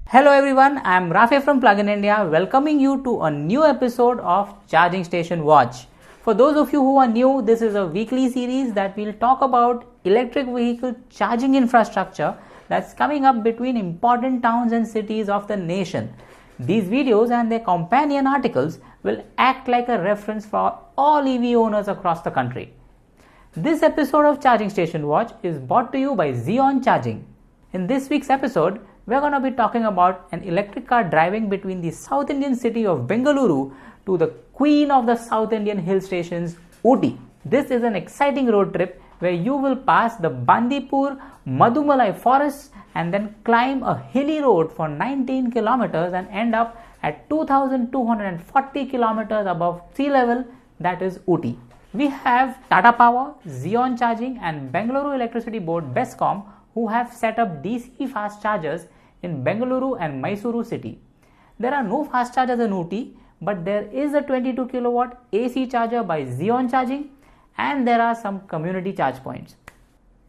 Hello everyone, I am Rafe from PluginIndia welcoming you to a new episode of Charging Station Watch. For those of you who are new, this is a weekly series that will talk about electric vehicle charging infrastructure that's coming up between important towns and cities of the nation. These videos and their companion articles will act like a reference for all EV owners across the country. This episode of Charging Station Watch is brought to you by Zeon Charging. In this week's episode, we're going to be talking about an electric car driving between the South Indian city of Bengaluru to the queen of the South Indian hill stations, Ooty. This is an exciting road trip where you will pass the Bandipur Madhumalai forests and then climb a hilly road for 19 kilometers and end up at 2,240 kilometers above sea level, that is Ooty. We have Tata Power, Zeon Charging and Bengaluru Electricity Board BESCOM who have set up DC fast chargers in Bengaluru and Mysuru city. There are no fast chargers in Ooty, but there is a 22 kilowatt AC charger by Zeon Charging and there are some community charge points.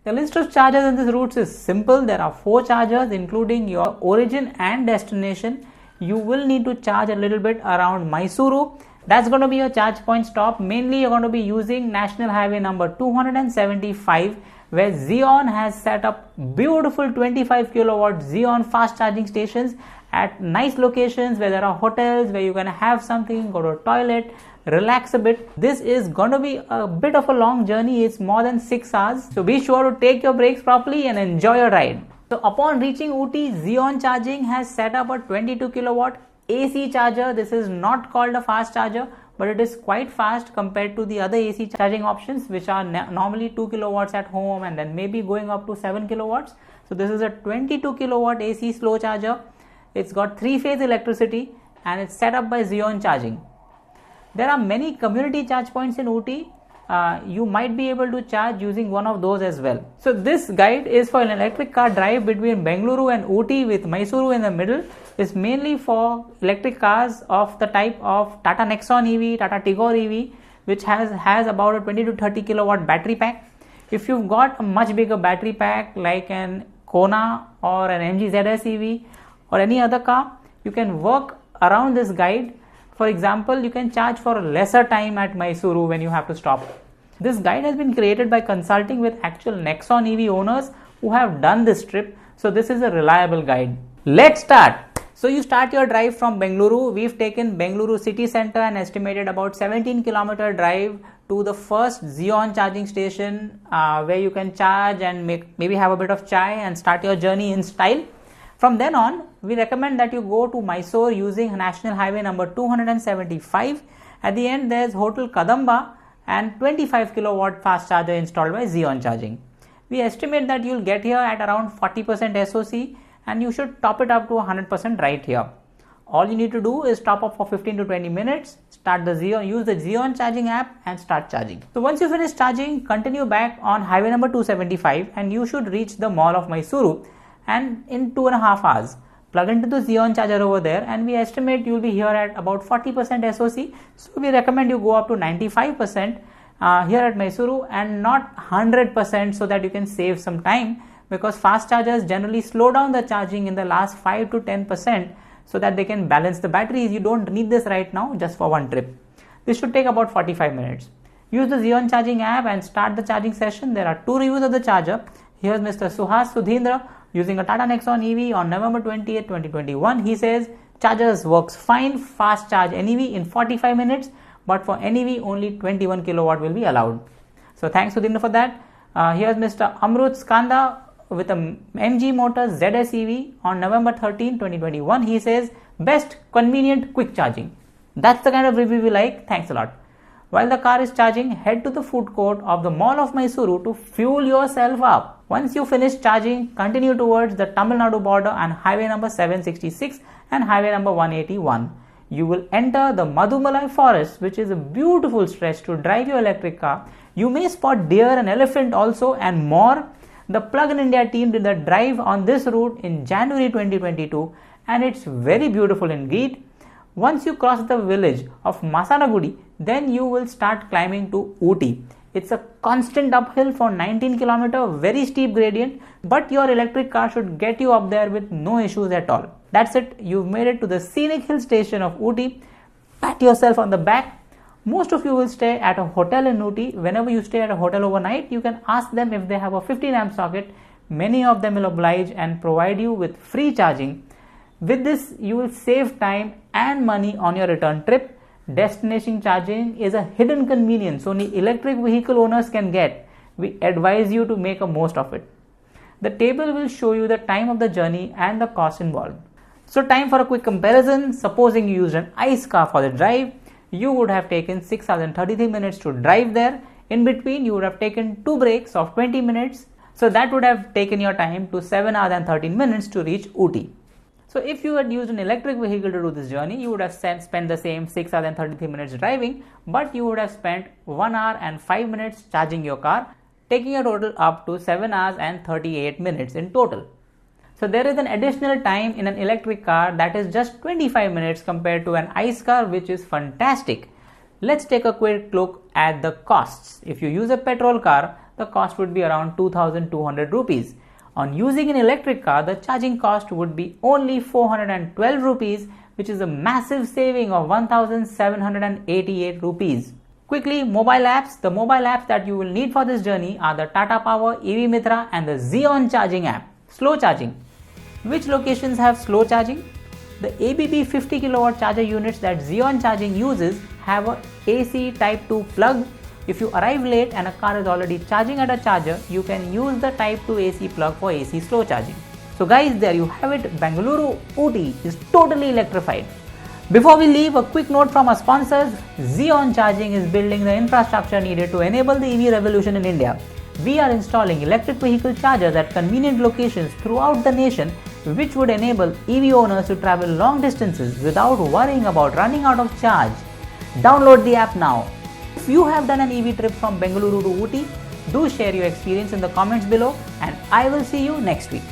The list of chargers in this route is simple. There are 4 chargers including your origin and destination. You will need to charge a little bit around Mysuru. That's going to be your charge point stop. Mainly you're going to be using National Highway number 275 where Zeon has set up beautiful 25 kilowatt Zeon fast charging stations at nice locations where there are hotels where you can have something, go to a toilet, relax a bit. This is going to be a bit of a long journey. It's more than 6 hours. So be sure to take your breaks properly and enjoy your ride. So upon reaching Ooty, Zeon Charging has set up a 22 kilowatt AC charger. This is not called a fast charger, but it is quite fast compared to the other AC charging options which are normally 2 kilowatts at home and then maybe going up to 7 kilowatts. So this is a 22 kilowatt AC slow charger. It's got 3-phase electricity and it's set up by Zeon Charging. There are many community charge points in Ooty. You might be able to charge using one of those as well. So this guide is for an electric car drive between Bengaluru and Ooty with Mysuru in the middle. It's mainly for electric cars of the type of Tata Nexon EV, Tata Tigor EV, which has about a 20 to 30 kilowatt battery pack. If you've got a much bigger battery pack like an Kona or an MG ZS EV or any other car, you can work around this guide. For example, you can charge for a lesser time at Mysuru when you have to stop. This guide has been created by consulting with actual Nexon EV owners who have done this trip. So this is a reliable guide. Let's start. So you start your drive from Bengaluru. We've taken Bengaluru city center and estimated about 17 kilometer drive to the first Zeon charging station where you can charge and maybe have a bit of chai and start your journey in style. From then on, we recommend that you go to Mysore using National Highway number 275. At the end, there's Hotel Kadamba and 25 kilowatt fast charger installed by Zeon Charging. We estimate that you'll get here at around 40% SOC and you should top it up to 100% right here. All you need to do is top up for 15 to 20 minutes, use the Zeon Charging app and start charging. So once you finish charging, continue back on highway number 275 and you should reach the mall of Mysuru. And in 2.5 hours, plug into the Zeon charger over there and we estimate you'll be here at about 40% SOC. So we recommend you go up to 95% here at Mysuru and not 100% so that you can save some time, because fast chargers generally slow down the charging in the last 5 to 10% so that they can balance the batteries. You don't need this right now, just for one trip. This should take about 45 minutes. Use the Zeon Charging app and start the charging session. There are 2 reviews of the charger. Here's Mr. Suhas Sudhindra using a Tata Nexon EV on November 20th, 2021. He says, chargers works fine, fast charge NEV in 45 minutes, but for NEV only 21 kilowatt will be allowed. So thanks Sudhindra for that. Here's Mr. Amrut Skanda with a MG Motors ZS EV on November 13, 2021. He says, best, convenient, quick charging. That's the kind of review we like. Thanks a lot. While the car is charging, head to the food court of the Mall of Mysuru to fuel yourself up. Once you finish charging, continue towards the Tamil Nadu border and highway number 766 and highway number 181. You will enter the Madhumalai forest, which is a beautiful stretch to drive your electric car. You may spot deer and elephant also and more. The PluginIndia team did a drive on this route in January 2022 and it's very beautiful indeed. Once you cross the village of Masanagudi, then you will start climbing to Ooty. It's a constant uphill for 19 km, very steep gradient, but your electric car should get you up there with no issues at all. That's it, you've made it to the scenic hill station of Ooty. Pat yourself on the back. Most of you will stay at a hotel in Ooty. Whenever you stay at a hotel overnight, you can ask them if they have a 15 amp socket. Many of them will oblige and provide you with free charging. With this, you will save time and money on your return trip. Destination charging is a hidden convenience only electric vehicle owners can get. We advise you to make a most of it. The table will show you the time of the journey and the cost involved. So time for a quick comparison. Supposing you used an ICE car for the drive, you would have taken 6 hours and 33 minutes to drive there. In between, you would have taken 2 breaks of 20 minutes. So that would have taken your time to 7 hours and 13 minutes to reach Ooty. So if you had used an electric vehicle to do this journey, you would have spent the same 6 hours and 33 minutes driving, but you would have spent 1 hour and 5 minutes charging your car, taking a total up to 7 hours and 38 minutes in total. So there is an additional time in an electric car that is just 25 minutes compared to an ICE car, which is fantastic. Let's take a quick look at the costs. If you use a petrol car, the cost would be around 2,200 rupees. On using an electric car, the charging cost would be only 412 rupees, which is a massive saving of 1,788 rupees. Quickly, mobile apps. The mobile apps that you will need for this journey are the Tata Power, EV Mitra and the Zeon Charging app. Slow charging. Which locations have slow charging? The ABB 50 kilowatt charger units that Zeon Charging uses have a AC Type 2 plug. If you arrive late and a car is already charging at a charger, you can use the Type 2 AC plug for AC slow charging. So guys, there you have it. Bengaluru Ooty is totally electrified. Before we leave, a quick note from our sponsors. Zeon Charging is building the infrastructure needed to enable the EV revolution in India. We are installing electric vehicle chargers at convenient locations throughout the nation, which would enable EV owners to travel long distances without worrying about running out of charge. Download the app now. If you have done an EV trip from Bengaluru to Ooty, do share your experience in the comments below, and I will see you next week.